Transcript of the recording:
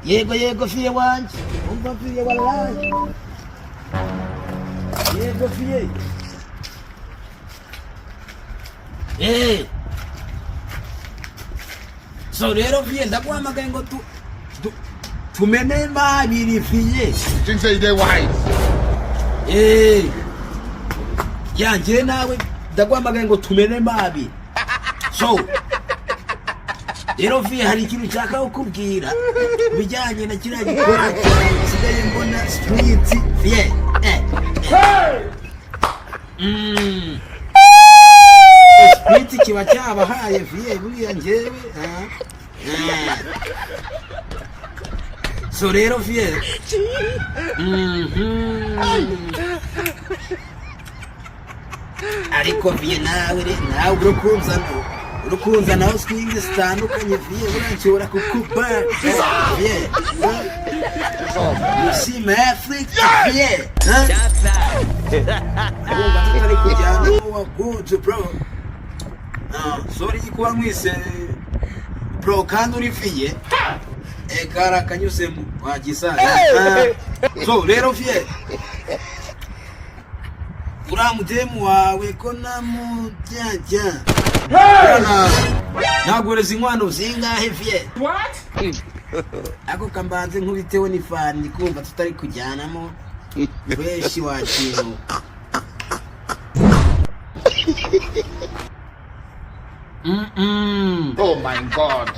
Yego fiye wanje. Umva fiye wallahi. Yego fiye. So rero fiye ndaguhamagaye ngo tumene mabiri fiye. Think say they wise. Yanjye nawe ndaguhamagaye ngo tumene mabiri. So rero fiye hari ikintu nshaka kukubwira bijyanye na kiriya gikora nsigaye mbona street fiye. Street kiba cyabahaye fiye buriya njyewe. So rero fiye ariko fiye nawe urukunza nawe swing zitandukanye fiye uranshobora kukuba fiye. You see my Africa fiye urumva tutari kujyana wa good bro. Sorry kuba mwise bro kandi uri fiye kara kanyusemo wagisanga. So rero fiye uramutemu wawe ko namujyajya nagureza inkwano zingahe fiye. Ako kambanze nkubiteho n'ifani ndikumva tutari kujyanamo weshi wakintu. Oh my God.